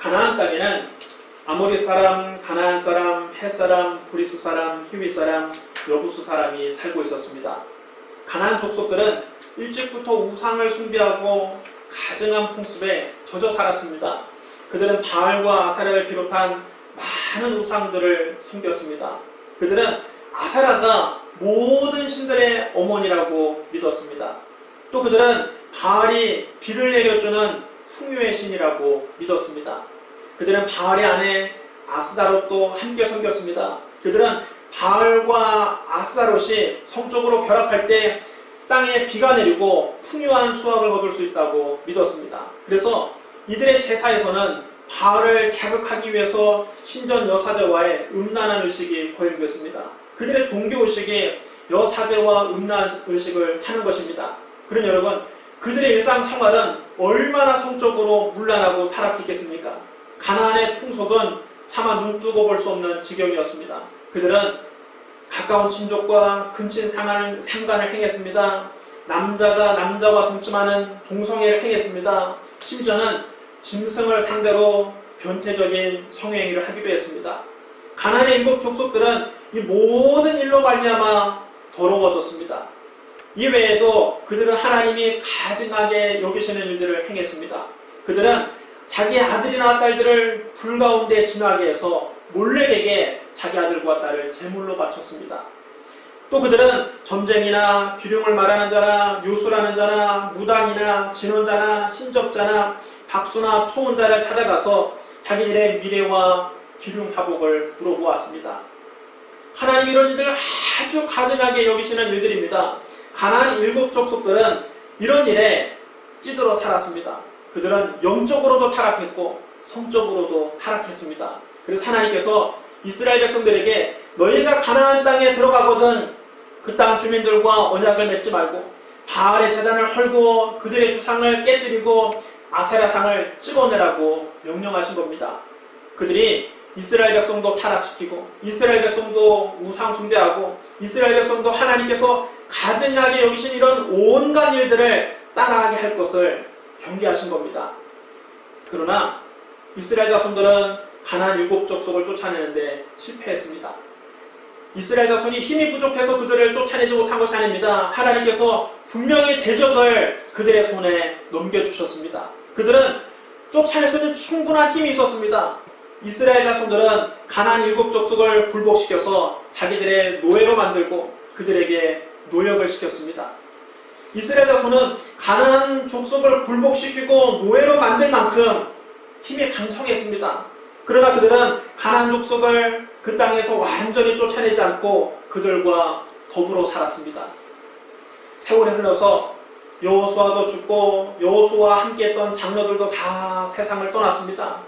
가나안 땅에는 아모리 사람, 가나안 사람, 헷 사람, 브리스 사람, 히위 사람, 여부스 사람이 살고 있었습니다. 가나안 족속들은 일찍부터 우상을 숭배하고 가증한 풍습에 젖어 살았습니다. 그들은 바알과 아사라를 비롯한 많은 우상들을 섬겼습니다. 그들은 아사라가 모든 신들의 어머니라고 믿었습니다. 또 그들은 바알이 비를 내려주는 풍요의 신이라고 믿었습니다. 그들은 바알의 아내 아스다롯도 함께 섬겼습니다. 그들은 바알과 아스다롯이 성적으로 결합할 때 땅에 비가 내리고 풍요한 수확을 거둘 수 있다고 믿었습니다. 그래서 이들의 제사에서는 바알을 자극하기 위해서 신전 여사제와의 음란한 의식이 거행됐습니다. 그들의 종교의식이 여사제와 음란한 의식을 하는 것입니다. 그럼 여러분, 그들의 일상생활은 얼마나 성적으로 문란하고 타락했겠습니까? 가나안의 풍속은 차마 눈뜨고 볼 수 없는 지경이었습니다. 그들은 가까운 친족과 근친 상간을 행했습니다. 남자가 남자와 동침하는 동성애를 행했습니다. 심지어는 짐승을 상대로 변태적인 성행위를 하기도 했습니다. 가나안의 일곱 족속들은 이 모든 일로 말미암아 더러워졌습니다. 이외에도 그들은 하나님이 가증하게 여기시는 일들을 행했습니다. 그들은 자기 아들이나 딸들을 불 가운데 지나게 해서 몰래에게 자기 아들과 딸을 제물로 바쳤습니다. 또 그들은 전쟁이나 기륭을 말하는 자나 요술하는 자나 무당이나 진원자나 신접자나 박수나 초혼자를 찾아가서 자기들의 미래와 기륭하복을 물어보았습니다. 하나님 이런 일들을 아주 가증하게 여기시는 일들입니다. 가나안 일곱 족속들은 이런 일에 찌들어 살았습니다. 그들은 영적으로도 타락했고 성적으로도 타락했습니다. 그래서 하나님께서 이스라엘 백성들에게 너희가 가나안 땅에 들어가거든 그 땅 주민들과 언약을 맺지 말고 바알의 제단을 헐고 그들의 주상을 깨뜨리고 아세라상을 찍어내라고 명령하신 겁니다. 그들이 이스라엘 백성도 타락시키고 이스라엘 백성도 우상 숭배하고 이스라엘 백성도 하나님께서 가증하게 여기신 이런 온갖 일들을 따라하게 할 것을 경계하신 겁니다. 그러나 이스라엘 자손들은 가나안 일곱 족속을 쫓아내는데 실패했습니다. 이스라엘 자손이 힘이 부족해서 그들을 쫓아내지 못한 것이 아닙니다. 하나님께서 분명히 대적을 그들의 손에 넘겨주셨습니다. 그들은 쫓아낼 수 있는 충분한 힘이 있었습니다. 이스라엘 자손들은 가나안 일곱 족속을 굴복시켜서 자기들의 노예로 만들고 그들에게 노역을 시켰습니다. 이스라엘 자손은 가나안 족속을 굴복시키고 노예로 만들 만큼 힘이 강성했습니다. 그러나 그들은 가나안 족속을 그 땅에서 완전히 쫓아내지 않고 그들과 더불어 살았습니다. 세월이 흘러서 여호수아도 죽고 여호수아와 함께했던 장로들도 다 세상을 떠났습니다.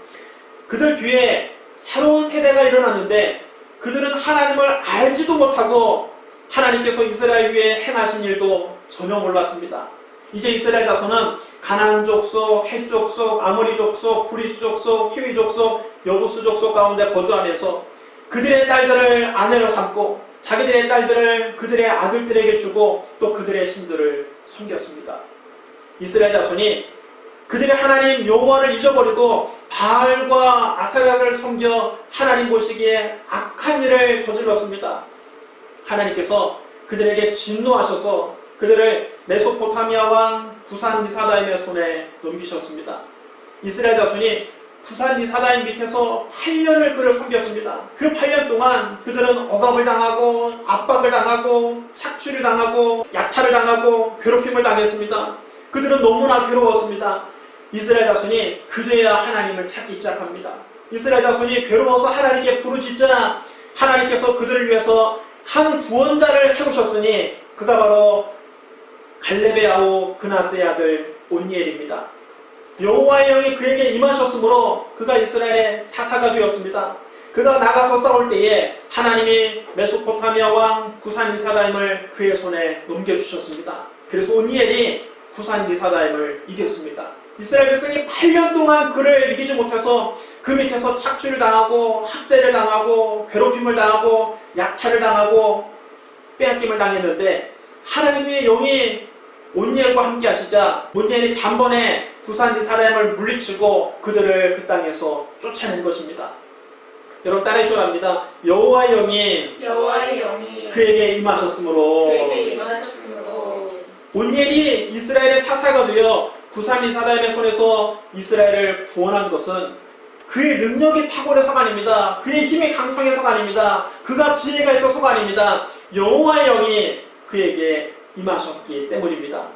그들 뒤에 새로운 세대가 일어났는데 그들은 하나님을 알지도 못하고 하나님께서 이스라엘 위에 행하신 일도 전혀 몰랐습니다. 이제 이스라엘 자손은 가나안 족속, 헷 족속, 아모리 족속, 브리스 족속, 히위 족속, 여부스 족속 가운데 거주하면서 그들의 딸들을 아내로 삼고 자기들의 딸들을 그들의 아들들에게 주고 또 그들의 신들을 섬겼습니다. 이스라엘 자손이 그들의 하나님 여호와를 잊어버리고 바알과 아세라를 섬겨 하나님 보시기에 악한 일을 저질렀습니다. 하나님께서 그들에게 진노하셔서 그들을 메소포타미아 왕 구산 리사다임의 손에 넘기셨습니다. 이스라엘 자손이 구산 리사다임 밑에서 8년을 그를 섬겼습니다. 그 8년 동안 그들은 억압을 당하고 압박을 당하고 착취를 당하고 약탈을 당하고 괴롭힘을 당했습니다. 그들은 너무나 괴로웠습니다. 이스라엘 자손이 그제야 하나님을 찾기 시작합니다. 이스라엘 자손이 괴로워서 하나님께 부르짖자 하나님께서 그들을 위해서 한 구원자를 세우셨으니 그가 바로 갈렙의 아우 그나스의 아들 온니엘입니다. 여호와의 영이 그에게 임하셨으므로 그가 이스라엘의 사사가 되었습니다. 그가 나가서 싸울 때에 하나님이 메소포타미아 왕 구산 리사다임을 그의 손에 넘겨주셨습니다. 그래서 온니엘이 구산 리사다임을 이겼습니다. 이스라엘 백성이 8년 동안 그를 이기지 못해서 그 밑에서 착취를 당하고 학대를 당하고 괴롭힘을 당하고 약탈을 당하고 빼앗김을 당했는데 하나님의 영이 온니엘과 함께 하시자 온니엘이 단번에 구산 이스라엘을 물리치고 그들을 그 땅에서 쫓아낸 것입니다. 여러분 따라해 주랍니다. 여호와의 영이 그에게 임하셨으므로 온니엘이 이스라엘의 사사가 되어 구산 이스라엘의 손에서 이스라엘을 구원한 것은 그의 능력이 탁월해서가 아닙니다. 그의 힘이 강성해서가 아닙니다. 그가 지혜가 있어서가 아닙니다. 여호와의 영이 그에게 임하셨기 때문입니다.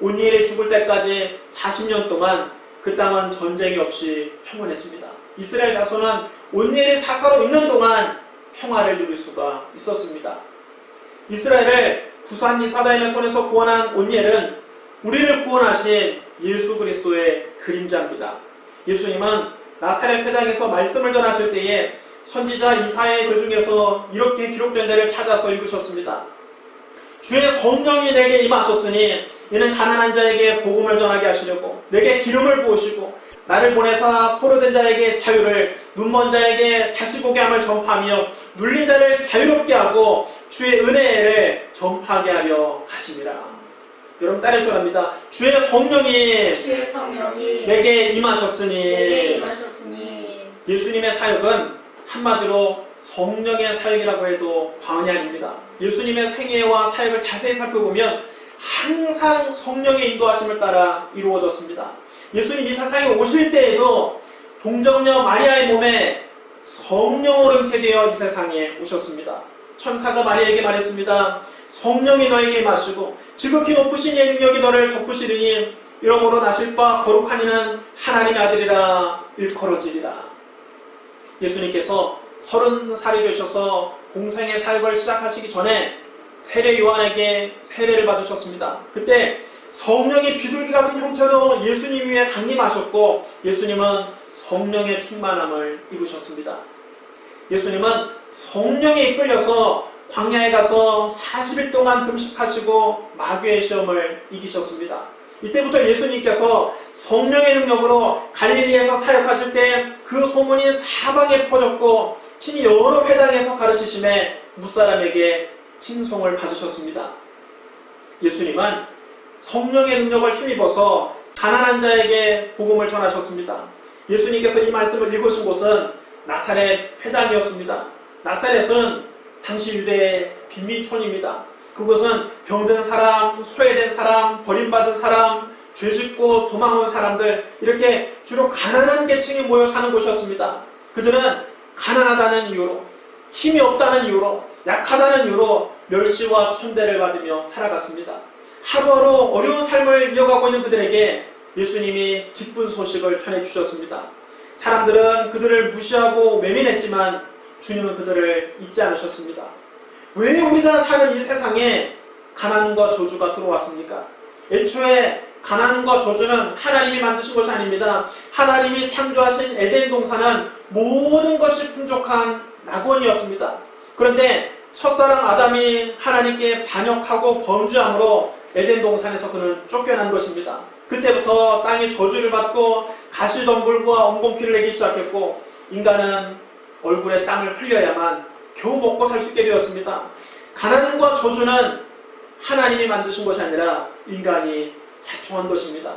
온니엘이 죽을 때까지 40년 동안 그 땅은 전쟁이 없이 평온했습니다. 이스라엘 자손은 온니엘이 사사로 있는 동안 평화를 누릴 수가 있었습니다. 이스라엘을 구산 이스라엘의 손에서 구원한 온니엘은 우리를 구원하신 예수 그리스도의 그림자입니다. 예수님은 나사렛 회당에서 말씀을 전하실 때에 선지자 이사야의 글 중에서 이렇게 기록된 데를 찾아서 읽으셨습니다. 주의 성령이 내게 임하셨으니 이는 가난한 자에게 복음을 전하게 하시려고 내게 기름을 부으시고 나를 보내사 포로된 자에게 자유를 눈먼 자에게 다시 보게 함을 전파하며 눌린 자를 자유롭게 하고 주의 은혜를 전파하게 하려 하심이라. 여러분 따라해 주랍니다. 주의 성령이 내게 임하셨으니 예수님의 사역은 한마디로 성령의 사역이라고 해도 과언이 아닙니다. 예수님의 생애와 사역을 자세히 살펴보면 항상 성령의 인도하심을 따라 이루어졌습니다. 예수님 이 세상에 오실 때에도 동정녀 마리아의 몸에 성령으로 잉태되어 이 세상에 오셨습니다. 천사가 마리아에게 말했습니다. 성령이 너에게 임하시고 지극히 높으신 이 능력이 너를 덮으시리니 이러므로 나실 바 거룩한 이는 하나님의 아들이라 일컬어지리라. 예수님께서 30살이 되셔서 공생의 사역을 시작하시기 전에 세례 요한에게 세례를 받으셨습니다. 그때 성령의 비둘기 같은 형체로 예수님 위에 강림하셨고 예수님은 성령의 충만함을 입으셨습니다. 예수님은 성령에 이끌려서 광야에 가서 40일 동안 금식하시고 마귀의 시험을 이기셨습니다. 이때부터 예수님께서 성령의 능력으로 갈릴리에서 사역하실 때 그 소문이 사방에 퍼졌고 친히 여러 회당에서 가르치심에 무사람에게 칭송을 받으셨습니다. 예수님은 성령의 능력을 힘입어서 가난한 자에게 복음을 전하셨습니다. 예수님께서 이 말씀을 읽으신 곳은 나사렛 회당이었습니다. 나사렛은 당시 유대의 빈민촌입니다. 그곳은 병든 사람, 소외된 사람, 버림받은 사람, 죄짓고 도망온 사람들, 이렇게 주로 가난한 계층이 모여 사는 곳이었습니다. 그들은 가난하다는 이유로, 힘이 없다는 이유로, 약하다는 이유로 멸시와 천대를 받으며 살아갔습니다. 하루하루 어려운 삶을 이어가고 있는 그들에게 예수님이 기쁜 소식을 전해주셨습니다. 사람들은 그들을 무시하고 외면했지만 주님은 그들을 잊지 않으셨습니다. 왜 우리가 사는 이 세상에 가난과 저주가 들어왔습니까? 애초에 가난과 저주는 하나님이 만드신 것이 아닙니다. 하나님이 창조하신 에덴 동산은 모든 것이 풍족한 낙원이었습니다. 그런데 첫사랑 아담이 하나님께 반역하고 범죄함으로 에덴 동산에서 그는 쫓겨난 것입니다. 그때부터 땅이 저주를 받고 가시덤불과 엉겅퀴를 내기 시작했고 인간은 얼굴에 땀을 흘려야만 겨우 먹고 살 수 있게 되었습니다. 가난과 저주는 하나님이 만드신 것이 아니라 인간이 자충한 것입니다.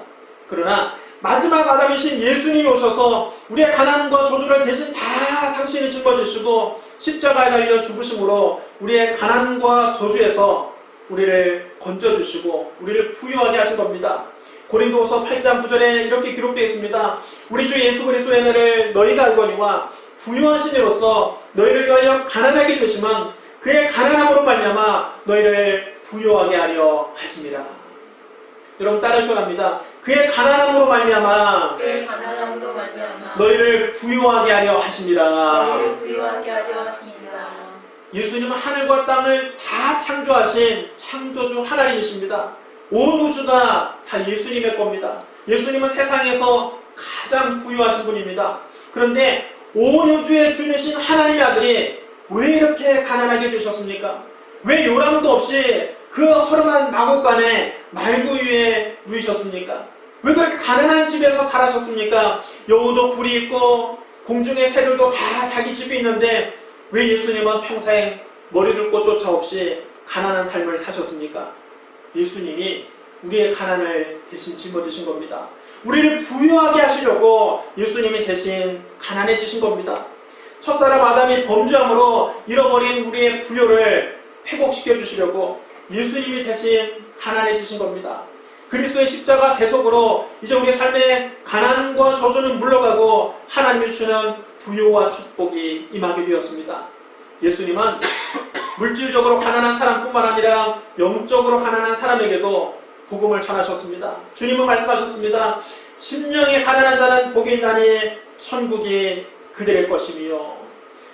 그러나 마지막 아담이신 예수님이 오셔서 우리의 가난과 저주를 대신 다 당신이 짊어지시고 십자가에 달려 죽으심으로 우리의 가난과 저주에서 우리를 건져주시고 우리를 부유하게 하신 겁니다. 고린도후서 8장 9절에 이렇게 기록되어 있습니다. 우리 주 예수 그리스도의 은혜를 너희가 알거니와 부유하신 이로써 너희를 위하여 가난하게 되시면 그의 가난함으로 말미암아 너희를 부유하게 하려 하심이라. 여러분 따르셔랍니다. 그의 가난함으로 말미암아 너희를 부유하게 하려 하심이라. 예수님은 하늘과 땅을 다 창조하신 창조주 하나님이십니다. 온 우주가 다 예수님의 겁니다. 예수님은 세상에서 가장 부유하신 분입니다. 그런데 온 우주의 주인이신 하나님의 아들이 왜 이렇게 가난하게 되셨습니까? 왜 요람도 없이 그 허름한 마곡간에 말구 위에 누이셨습니까? 왜 그렇게 가난한 집에서 자라셨습니까? 여우도 굴이 있고 공중의 새들도 다 자기 집이 있는데 왜 예수님은 평생 머리를 꽃조차 없이 가난한 삶을 사셨습니까? 예수님이 우리의 가난을 대신 짊어지신 겁니다. 우리를 부유하게 하시려고 예수님이 대신 가난해지신 겁니다. 첫사람 아담이 범죄함으로 잃어버린 우리의 부요를 회복시켜 주시려고 예수님이 대신 가난해지신 겁니다. 그리스도의 십자가 대속으로 이제 우리의 삶에 가난과 저주는 물러가고 하나님이 주시는 부요와 축복이 임하게 되었습니다. 예수님은 물질적으로 가난한 사람뿐만 아니라 영적으로 가난한 사람에게도 복음을 전하셨습니다. 주님은 말씀하셨습니다. 심령이 가난한 자는 복이 있나니 천국이 그들의 것이며.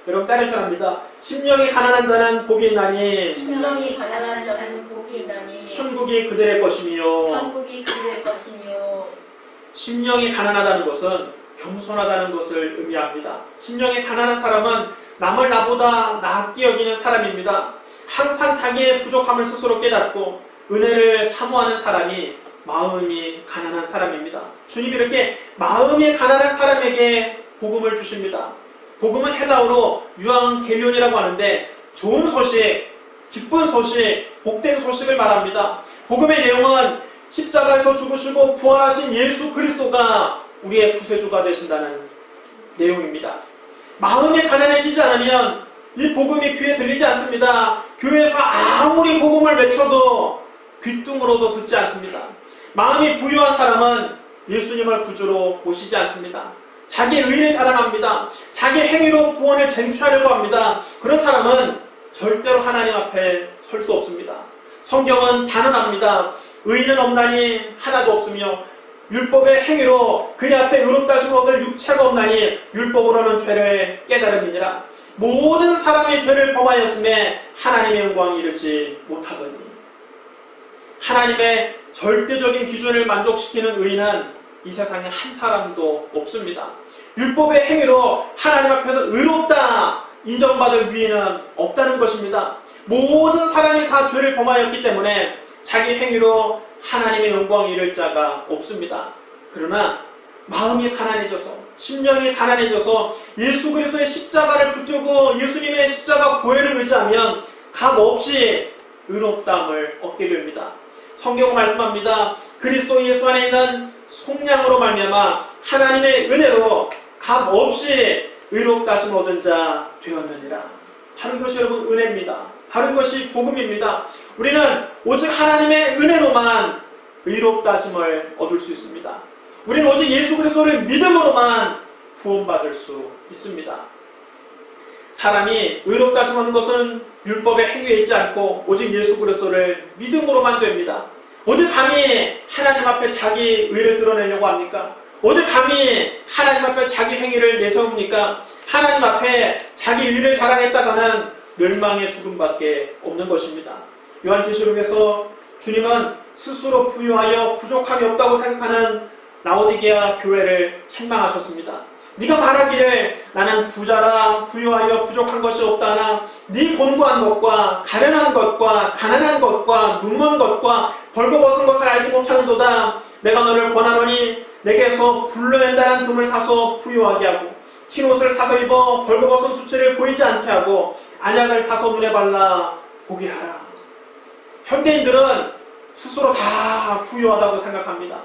여러분 따르셔야 합니다. 심령이 가난한 자는 복이 있나니 심령이 가난한 자는 복이 있나니 천국이 그들의 것이며. 천국이 그들의 것이며. 심령이 가난하다는 것은 겸손하다는 것을 의미합니다. 심령이 가난한 사람은 남을 나보다 낫게 여기는 사람입니다. 항상 자기의 부족함을 스스로 깨닫고 은혜를 사모하는 사람이 마음이 가난한 사람입니다. 주님이 이렇게 마음이 가난한 사람에게 복음을 주십니다. 복음은 헬라어로 유앙겔리온이라고 하는데 좋은 소식, 기쁜 소식, 복된 소식을 말합니다. 복음의 내용은 십자가에서 죽으시고 부활하신 예수 그리스도가 우리의 구세주가 되신다는 내용입니다. 마음이 가난해지지 않으면 이 복음이 귀에 들리지 않습니다. 교회에서 아무리 복음을 외쳐도 귀뚱으로도 듣지 않습니다. 마음이 부유한 사람은 예수님을 구주로 모시지 않습니다. 자기 의를 자랑합니다. 자기 행위로 구원을 쟁취하려고 합니다. 그런 사람은 절대로 하나님 앞에 설 수 없습니다. 성경은 단언합니다. 의는 없나니 하나도 없으며 율법의 행위로 그의 앞에 의롭다 하심을 얻을 육체가 없나니 율법으로는 죄를 깨달음이니라. 모든 사람이 죄를 범하였음에 하나님의 영광이 이르지 못하더니. 하나님의 절대적인 기준을 만족시키는 의인은 이 세상에 한 사람도 없습니다. 율법의 행위로 하나님 앞에서 의롭다 인정받을 위인은 없다는 것입니다. 모든 사람이 다 죄를 범하였기 때문에 자기 행위로 하나님의 영광이 이를 자가 없습니다. 그러나 마음이 가난해져서 심령이 가난해져서 예수 그리스도의 십자가를 붙들고 예수님의 십자가 보혈을 의지하면 값없이 의롭다함을 얻게 됩니다. 성경은 말씀합니다. 그리스도 예수 안에 있는 속량으로 말미암아 하나님의 은혜로 값없이 의롭다 하심을 얻은 자 되었느니라. 바로 이것이 여러분 은혜입니다. 바로 이것이 복음입니다. 우리는 오직 하나님의 은혜로만 의롭다 하심을 얻을 수 있습니다. 우리는 오직 예수 그리스도를 믿음으로만 구원받을 수 있습니다. 사람이 의롭다 하심 얻는 것은 율법의 행위에 있지 않고 오직 예수 그리스도를 믿음으로만 됩니다. 어디 감히 하나님 앞에 자기 의를 드러내려고 합니까? 어디 감히 하나님 앞에 자기 행위를 내세웁니까? 하나님 앞에 자기 의를 자랑했다가는 멸망의 죽음밖에 없는 것입니다. 요한계시록에서 주님은 스스로 부유하여 부족함이 없다고 생각하는 라오디게아 교회를 책망하셨습니다. 네가 말하기를 나는 부자라 부유하여 부족한 것이 없다나 네 곤고한 것과 가련한 것과 가난한 것과 눈먼 것과 벌거벗은 것을 알지 못하는도다. 내가 너를 권하노니 내게서 불러낸다는 금을 사서 부유하게 하고 흰옷을 사서 입어 벌거벗은 수치를 보이지 않게 하고 안약을 사서 눈에 발라 보게 하라. 현대인들은 스스로 다 부유하다고 생각합니다.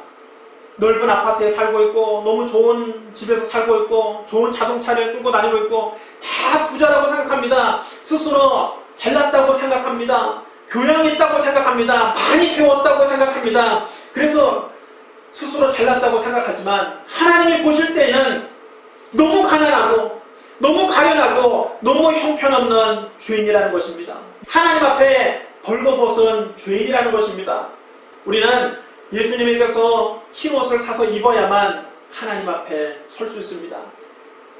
넓은 아파트에 살고 있고 너무 좋은 집에서 살고 있고 좋은 자동차를 끌고 다니고 있고 다 부자라고 생각합니다. 스스로 잘났다고 생각합니다. 교양이 있다고 생각합니다. 많이 배웠다고 생각합니다. 그래서 스스로 잘났다고 생각하지만 하나님이 보실 때에는 너무 가난하고 너무 가련하고 너무 형편없는 죄인이라는 것입니다. 하나님 앞에 벌거벗은 죄인이라는 것입니다. 우리는 예수님에게서 흰옷을 사서 입어야만 하나님 앞에 설 수 있습니다.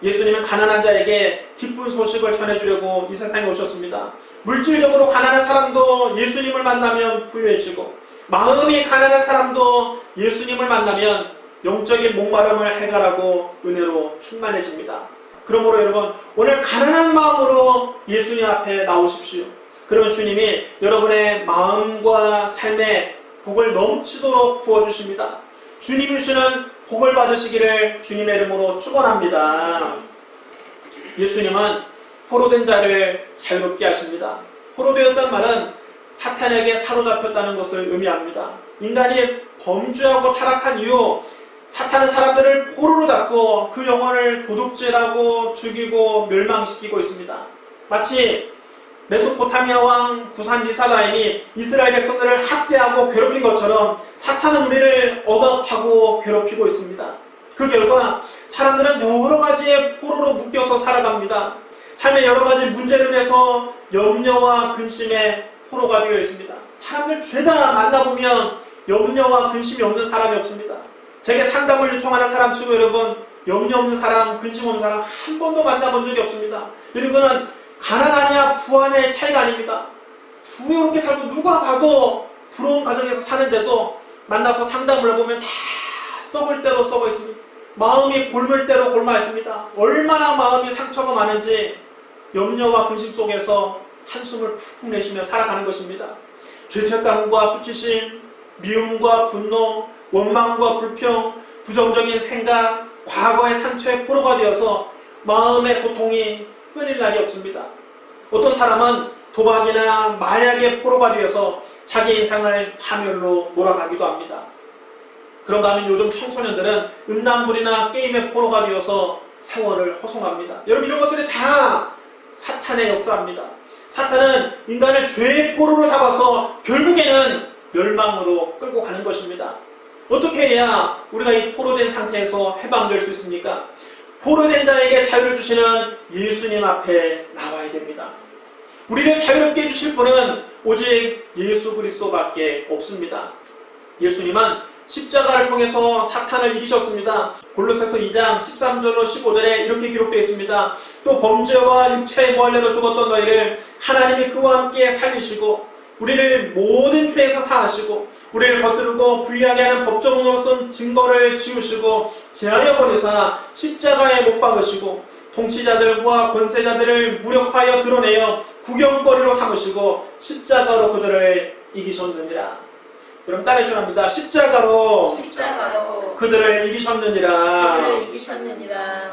예수님은 가난한 자에게 기쁜 소식을 전해주려고 이 세상에 오셨습니다. 물질적으로 가난한 사람도 예수님을 만나면 부유해지고 마음이 가난한 사람도 예수님을 만나면 영적인 목마름을 해결하고 은혜로 충만해집니다. 그러므로 여러분 오늘 가난한 마음으로 예수님 앞에 나오십시오. 그러면 주님이 여러분의 마음과 삶에 복을 넘치도록 부어주십니다. 주님이 주시는 복을 받으시기를 주님의 이름으로 축원합니다. 예수님은 포로된 자를 자유롭게 하십니다. 포로되었다는 말은 사탄에게 사로잡혔다는 것을 의미합니다. 인간이 범죄하고 타락한 이후 사탄은 사람들을 포로로 잡고 그 영혼을 도둑질하고 죽이고 멸망시키고 있습니다. 마치 메소포타미아 왕 구산 리살라임이 이스라엘 백성들을 학대하고 괴롭힌 것처럼 사탄은 우리를 억압하고 괴롭히고 있습니다. 그 결과 사람들은 여러 가지의 포로로 묶여서 살아갑니다. 삶의 여러 가지 문제로 인해서 염려와 근심의 포로가 되어 있습니다. 사람들 죄다 만나보면 염려와 근심이 없는 사람이 없습니다. 제게 상담을 요청하는 사람 치고 여러분, 염려 없는 사람, 근심 없는 사람 한 번도 만나본 적이 없습니다. 이거는 가난하냐 부하냐의 차이가 아닙니다. 부유롭게 살고 누가 봐도 부러운 가정에서 사는데도 만나서 상담을 해보면 다 썩을 대로 썩어 있습니다. 마음이 곪을 대로 곪아 있습니다. 얼마나 마음이 상처가 많은지 염려와 근심 속에서 한숨을 푹푹 내쉬며 살아가는 것입니다. 죄책감과 수치심, 미움과 분노, 원망과 불평, 부정적인 생각, 과거의 상처의 포로가 되어서 마음의 고통이 끊일 날이 없습니다. 어떤 사람은 도박이나 마약의 포로가 되어서 자기 인생을 파멸로 몰아가기도 합니다. 그런가 하면 요즘 청소년들은 음란물이나 게임의 포로가 되어서 세월을 허송합니다. 여러분, 이런 것들이 다 사탄의 역사입니다. 사탄은 인간을 죄의 포로로 잡아서 결국에는 멸망으로 끌고 가는 것입니다. 어떻게 해야 우리가 이 포로된 상태에서 해방될 수 있습니까? 포로된 자에게 자유를 주시는 예수님 앞에 나와야 됩니다. 우리를 자유롭게 해주실 분은 오직 예수 그리스도밖에 없습니다. 예수님은 십자가를 통해서 사탄을 이기셨습니다. 골로새서 2장 13절로 15절에 이렇게 기록되어 있습니다. 또 범죄와 육체의 모할례로 죽었던 너희를 하나님이 그와 함께 살리시고 우리를 모든 죄에서 사하시고 우리를 거스르고 불리하게 하는 법정으로선 증거를 지우시고 제하여 버리사 십자가에 못 박으시고 통치자들과 권세자들을 무력하여 드러내어 구경거리로 삼으시고 십자가로 그들을 이기셨느니라. 그럼 따라해주셔야 합니다. 십자가로 그들을 이기셨느니라.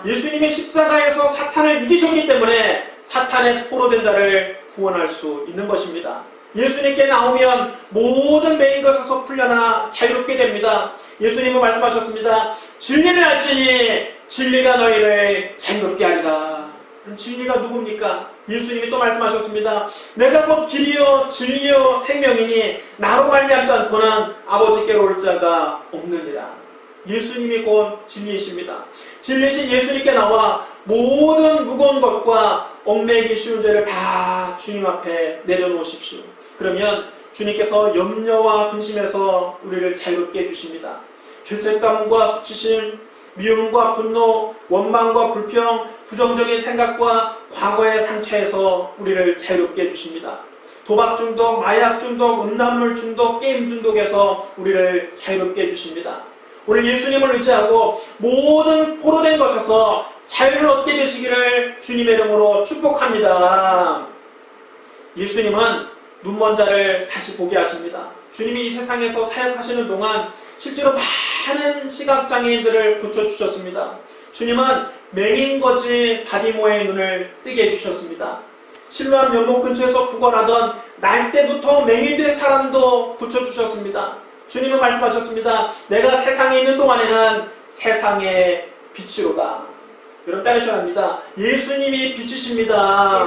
예수님이 십자가에서 사탄을 이기셨기 때문에 사탄의 포로된 자를 구원할 수 있는 것입니다. 예수님께 나오면 모든 매인 것에서 풀려나 자유롭게 됩니다. 예수님은 말씀하셨습니다. 진리를 알지니 진리가 너희를 자유롭게 하리라. 그럼 진리가 누굽니까? 예수님이 또 말씀하셨습니다. 내가 곧 길이요 진리요 생명이니 나로 말미암지 않고는 아버지께로 올 자가 없느니라. 예수님이 곧 진리이십니다. 진리신 예수님께 나와 모든 무거운 것과 얽매이기 쉬운 죄를 다 주님 앞에 내려놓으십시오. 그러면 주님께서 염려와 근심에서 우리를 자유롭게 해주십니다. 죄책감과 수치심, 미움과 분노, 원망과 불평, 부정적인 생각과 과거의 상처에서 우리를 자유롭게 해주십니다. 도박 중독, 마약 중독, 음란물 중독, 게임 중독에서 우리를 자유롭게 해주십니다. 오늘 예수님을 의지하고 모든 포로된 것에서 자유를 얻게 되시기를 주님의 이름으로 축복합니다. 예수님은 눈먼 자를 다시 보게 하십니다. 주님이 이 세상에서 사역하시는 동안 실제로 많은 시각장애인들을 고쳐주셨습니다. 주님은 맹인거지 바디모의 눈을 뜨게 해주셨습니다. 실로암 연못 근처에서 구걸하던 날 때부터 맹인된 사람도 고쳐주셨습니다. 주님은 말씀하셨습니다. 내가 세상에 있는 동안에는 세상의 빛이로다. 여러분 따르셔야 합니다. 예수님이 빛이십니다.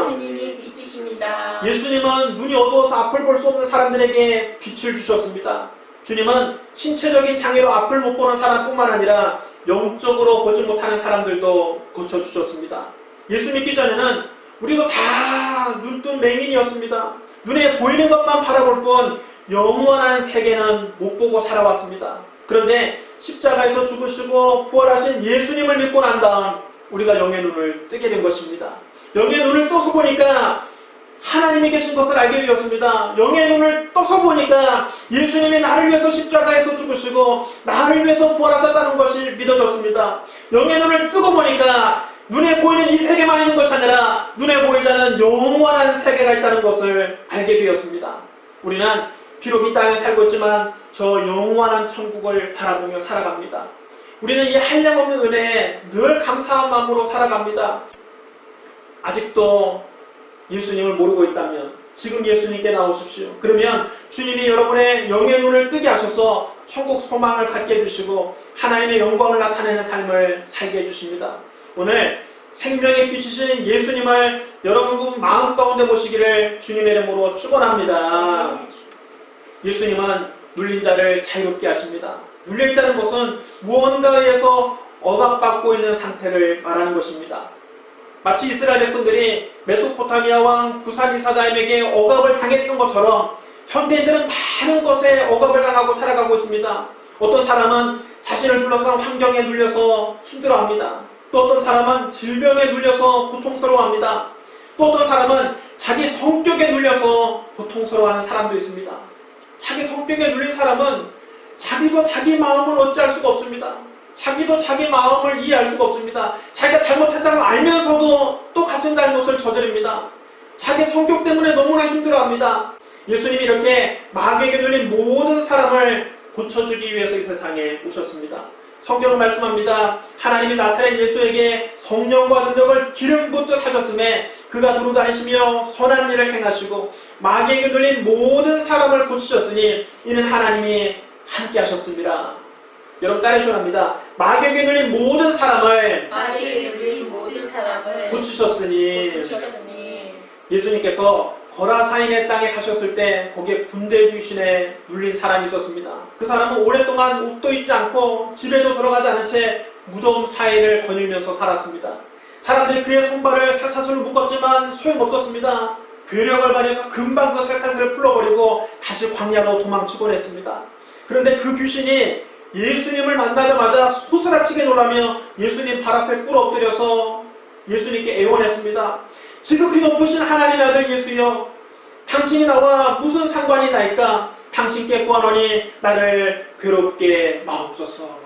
예수님은 눈이 어두워서 앞을 볼 수 없는 사람들에게 빛을 주셨습니다. 주님은 신체적인 장애로 앞을 못 보는 사람뿐만 아니라 영적으로 보지 못하는 사람들도 고쳐주셨습니다. 예수 믿기 전에는 우리도 다 눈뜬 맹인이었습니다. 눈에 보이는 것만 바라볼 뿐 영원한 세계는 못 보고 살아왔습니다. 그런데 십자가에서 죽으시고 부활하신 예수님을 믿고 난 다음 우리가 영의 눈을 뜨게 된 것입니다. 영의 눈을 떠서 보니까 하나님이 계신 것을 알게 되었습니다. 영의 눈을 떠서 보니까 예수님이 나를 위해서 십자가에서 죽으시고 나를 위해서 부활하셨다는 것이 믿어졌습니다. 영의 눈을 뜨고 보니까 눈에 보이는 이 세계만 있는 것이 아니라 눈에 보이지 않는 영원한 세계가 있다는 것을 알게 되었습니다. 우리는 비록 이 땅에 살고 있지만 저 영원한 천국을 바라보며 살아갑니다. 우리는 이 한량없는 은혜에 늘 감사한 마음으로 살아갑니다. 아직도 예수님을 모르고 있다면 지금 예수님께 나오십시오. 그러면 주님이 여러분의 영의 눈을 뜨게 하셔서 천국 소망을 갖게 해주시고 하나님의 영광을 나타내는 삶을 살게 해주십니다. 오늘 생명의 빛이신 예수님을 여러분 마음 가운데 모시기를 주님의 이름으로 축원합니다. 예수님은 눌린 자를 자유롭게 하십니다. 눌려있다는 것은 무언가에 의해서 억압받고 있는 상태를 말하는 것입니다. 마치 이스라엘 백성들이 메소포타미아 왕 구사니사다임에게 억압을 당했던 것처럼 현대인들은 많은 것에 억압을 당하고 살아가고 있습니다. 어떤 사람은 자신을 둘러싼 환경에 눌려서 힘들어합니다. 또 어떤 사람은 질병에 눌려서 고통스러워합니다. 또 어떤 사람은 자기 성격에 눌려서 고통스러워하는 사람도 있습니다. 자기 성격에 눌린 사람은 자기도 자기 마음을 어찌할 수가 없습니다. 자기도 자기 마음을 이해할 수가 없습니다. 자기가 잘못했다는 걸 알면서도 또 같은 잘못을 저지릅니다. 자기 성격 때문에 너무나 힘들어합니다. 예수님이 이렇게 마귀에게 눌린 모든 사람을 고쳐주기 위해서 이 세상에 오셨습니다. 성경은 말씀합니다. 하나님이 나사렛 예수에게 성령과 능력을 기름 붓듯 하셨음에 그가 두루 다니시며 선한 일을 행하시고 마귀에게 눌린 모든 사람을 고치셨으니 이는 하나님이 함께 하셨습니다. 여러분 따라해주셔야 합니다. 마귀에게 눌린 모든 사람을 고치셨으니 예수님께서 거라사인의 땅에 가셨을 때 거기에 군대 귀신에 눌린 사람이 있었습니다. 그 사람은 오랫동안 옷도 입지 않고 집에도 들어가지 않은 채 무덤 사이를 거닐면서 살았습니다. 사람들이 그의 손발을 쇠사슬로 묶었지만 소용없었습니다. 괴력을 발휘해서 금방 그 쇠사슬을 풀어버리고 다시 광야로 도망치곤 했습니다. 그런데 그 귀신이 예수님을 만나자마자 소스라치게 놀라며 예수님 발 앞에 꿇어 엎드려서 예수님께 애원했습니다. 지극히 높으신 하나님의 아들 예수여, 당신이 나와 무슨 상관이 나이까? 당신께 구하노니 나를 괴롭게 마옵소서.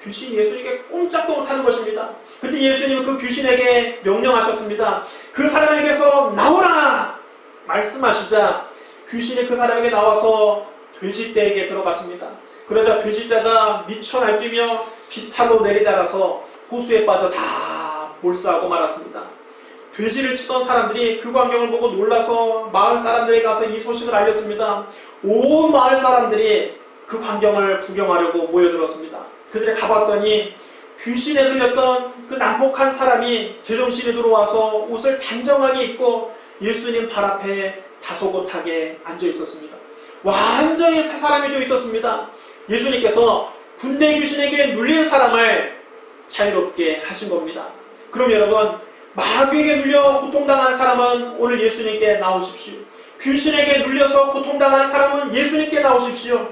귀신이 예수님께 꼼짝도 못하는 것입니다. 그때 예수님은 그 귀신에게 명령하셨습니다. 그 사람에게서 나오라! 말씀하시자 귀신이 그 사람에게 나와서 돼지떼에게 들어갔습니다. 그러자 돼지떼가 미쳐 날뛰며 비탈로 내리달아서 호수에 빠져 다 몰사하고 말았습니다. 돼지를 치던 사람들이 그 광경을 보고 놀라서 마을 사람들에게 가서 이 소식을 알렸습니다. 온 마을 사람들이 그 광경을 구경하려고 모여들었습니다. 그들이 가봤더니 귀신에 들렸던 그 난폭한 사람이 제정신이 들어와서 옷을 단정하게 입고 예수님 발 앞에 다소곳하게 앉아 있었습니다. 완전히 새 사람이 되어 있었습니다. 예수님께서 군대 귀신에게 눌린 사람을 자유롭게 하신 겁니다. 그럼 여러분, 마귀에게 눌려 고통당한 사람은 오늘 예수님께 나오십시오. 귀신에게 눌려서 고통당하는 사람은 예수님께 나오십시오.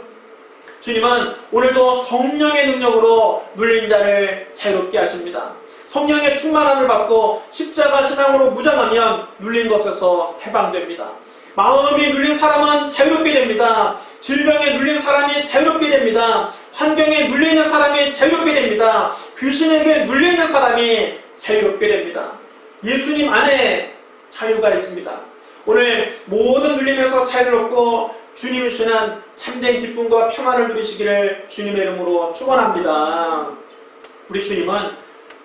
주님은 오늘도 성령의 능력으로 눌린 자를 자유롭게 하십니다. 성령의 충만함을 받고 십자가 신앙으로 무장하면 눌린 것에서 해방됩니다. 마음이 눌린 사람은 자유롭게 됩니다. 질병에 눌린 사람이 자유롭게 됩니다. 환경에 눌리는 사람이 자유롭게 됩니다. 귀신에게 눌리는 사람이 자유롭게 됩니다. 예수님 안에 자유가 있습니다. 오늘 모든 눌림에서 자유를 얻고 주님이 주시는 참된 기쁨과 평안을 누리시기를 주님의 이름으로 축원합니다. 우리 주님은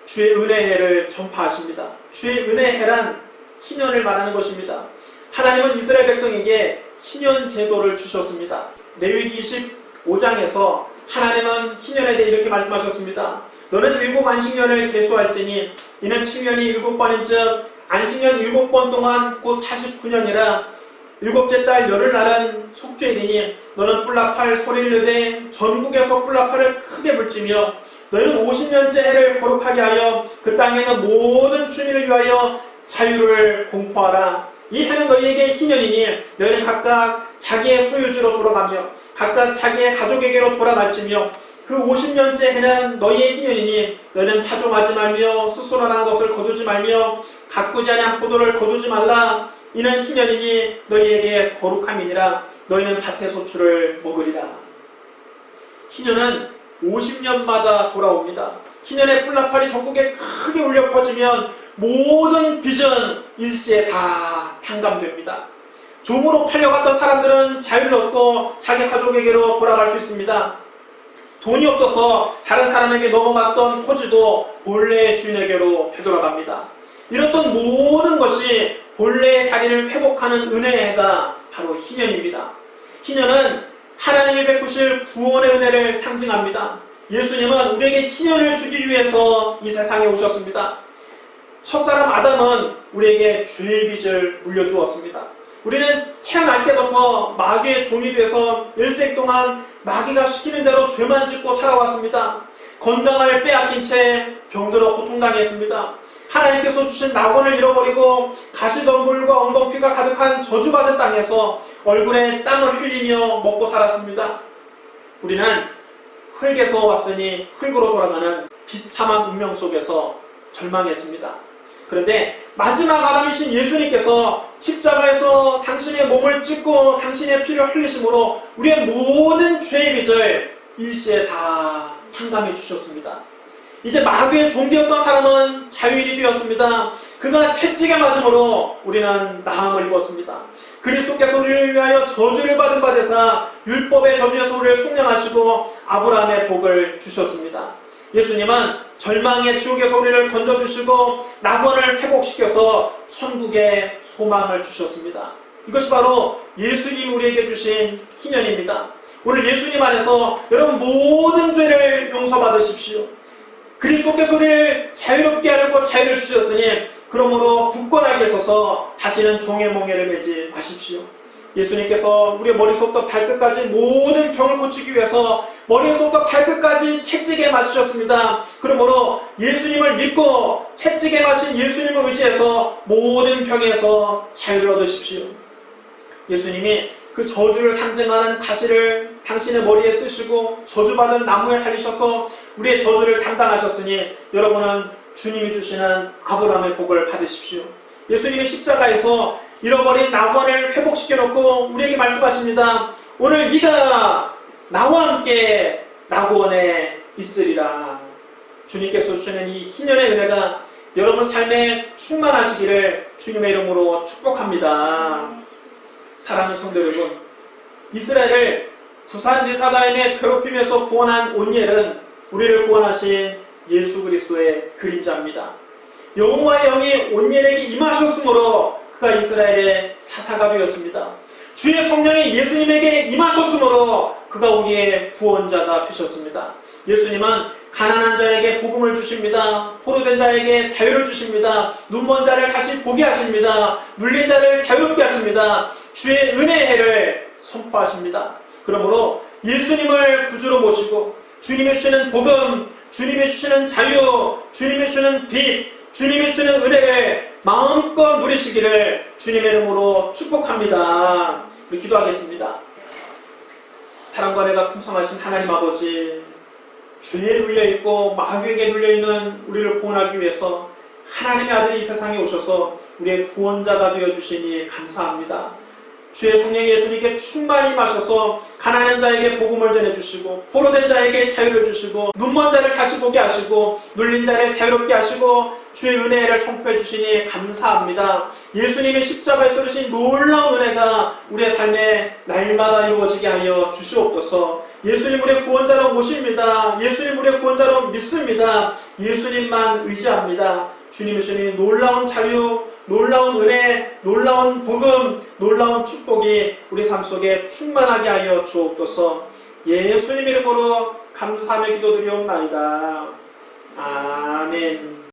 주의 은혜의 해를 전파하십니다. 주의 은혜의 해란 희년을 말하는 것입니다. 하나님은 이스라엘 백성에게 희년 제도를 주셨습니다. 레위기 25장에서 하나님은 희년에 대해 이렇게 말씀하셨습니다. 너는 7 안식년을 계수할지니 이는 층년이 7번인즉 안식년 7번 동안 곧 49년이라 7째 달 열흘날은 속죄이니 너는 뿔나팔 소리를 내되 전국에서 뿔나팔을 크게 불지며 너희는 50년째 해를 거룩하게 하여 그 땅에 있는 모든 주민을 위하여 자유를 공포하라. 이 해는 너희에게 희년이니 너희는 각각 자기의 소유지로 돌아가며 각각 자기의 가족에게로 돌아갈지며 그 50년째 해는 너희의 희년이니 너희는 타종하지 말며 스스로란 것을 거두지 말며 가꾸지 아니한 포도를 거두지 말라. 이는 희년이니 너희에게 거룩함이니라. 너희는 밭의 소출을 먹으리라. 희년은 50년마다 돌아옵니다. 희년의 뿔나팔이 전국에 크게 울려 퍼지면 모든 빚은 일시에 다 탕감됩니다. 종으로 팔려갔던 사람들은 자유를 얻고 자기 가족에게로 돌아갈 수 있습니다. 돈이 없어서 다른 사람에게 넘어갔던 토지도 본래의 주인에게로 되돌아갑니다. 이렇던 모든 것이 본래의 자리를 회복하는 은혜의 해가 바로 희년입니다. 희년은 하나님이 베푸실 구원의 은혜를 상징합니다. 예수님은 우리에게 희년을 주기 위해서 이 세상에 오셨습니다. 첫사람 아담은 우리에게 죄의 빚을 물려주었습니다. 우리는 태어날 때부터 마귀의 종이 돼서 일생 동안 마귀가 시키는 대로 죄만 짓고 살아왔습니다. 건강을 빼앗긴 채 병들어 고통당했습니다. 하나님께서 주신 낙원을 잃어버리고 가시덤불과 엉겅퀴가 가득한 저주받은 땅에서 얼굴에 땀을 흘리며 먹고 살았습니다. 우리는 흙에서 왔으니 흙으로 돌아가는 비참한 운명 속에서 절망했습니다. 그런데 마지막 아담이신 예수님께서 십자가에서 당신의 몸을 찢고 당신의 피를 흘리심으로 우리의 모든 죄의 빚을 일시에 다 탕감해 주셨습니다. 이제 마귀의 종되었던 사람은 자유인이 되었습니다. 그가 채찍에 맞음으로 우리는 나음을 입었습니다. 그리스도께서 우리를 위하여 저주를 받은 바 되사 율법의 저주에서 우리를 속량하시고 아브라함의 복을 주셨습니다. 예수님은 절망의 지옥에서 우리를 건져주시고 낙원을 회복시켜서 천국의 소망을 주셨습니다. 이것이 바로 예수님이 우리에게 주신 희년입니다. 오늘 예수님 안에서 여러분 모든 죄를 용서받으십시오. 그리스도께서 우리를 자유롭게 하려고 자유를 주셨으니 그러므로 굳건하게 서서 다시는 종의 몽해를 매지 마십시오. 예수님께서 우리의 머리속부터 발끝까지 모든 병을 고치기 위해서 머리속부터 발끝까지 채찍에 맞으셨습니다. 그러므로 예수님을 믿고 채찍에 맞힌 예수님을 의지해서 모든 병에서 자유를 얻으십시오. 예수님이 그 저주를 상징하는 가시를 당신의 머리에 쓰시고 저주받은 나무에 달리셔서 우리의 저주를 담당하셨으니 여러분은 주님이 주시는 아브라함의 복을 받으십시오. 예수님이 십자가에서 잃어버린 낙원을 회복시켜놓고 우리에게 말씀하십니다. 오늘 네가 나와 함께 낙원에 있으리라. 주님께서 주시는 이 희년의 은혜가 여러분 삶에 충만하시기를 주님의 이름으로 축복합니다. 사랑하는 성도 여러분, 이스라엘을 구산 리사다임의 괴롭힘에서 구원한 온니엘은 우리를 구원하신 예수 그리스도의 그림자입니다. 여호와의 영이 온니엘에게 임하셨으므로 그가 이스라엘의 사사가 되었습니다. 주의 성령이 예수님에게 임하셨으므로 그가 우리의 구원자가 되셨습니다. 예수님은 가난한 자에게 복음을 주십니다. 포로된 자에게 자유를 주십니다. 눈먼 자를 다시 보게 하십니다. 눌린 자를 자유롭게 하십니다. 주의 은혜의 해를 선포하십니다. 그러므로 예수님을 구주로 모시고 주님이 주시는 복음, 주님이 주시는 자유, 주님이 주시는 빛, 주님이 주시는 은혜를 마음껏 누리시기를 주님의 이름으로 축복합니다. 우리 기도하겠습니다. 사랑과 은혜가 풍성하신 하나님 아버지, 죄에 눌려있고 마귀에게 눌려있는 우리를 구원하기 위해서 하나님의 아들이 이 세상에 오셔서 우리의 구원자가 되어주시니 감사합니다. 주의 성령 예수님께 충만히 마셔서 가난한 자에게 복음을 전해주시고 포로된 자에게 자유를 주시고 눈먼 자를 다시 보게 하시고 눌린 자를 자유롭게 하시고 주의 은혜를 선포해 주시니 감사합니다. 예수님의 십자가에서 주신 놀라운 은혜가 우리의 삶에 날마다 이루어지게 하여 주시옵소서. 예수님 우리의 구원자로 모십니다. 예수님 우리의 구원자로 믿습니다. 예수님만 의지합니다. 주님이 주신 놀라운 자유, 놀라운 은혜, 놀라운 복음, 놀라운 축복이 우리 삶 속에 충만하게 하여 주옵소서. 예수님 이름으로 감사하며 기도드리옵나이다. 아멘.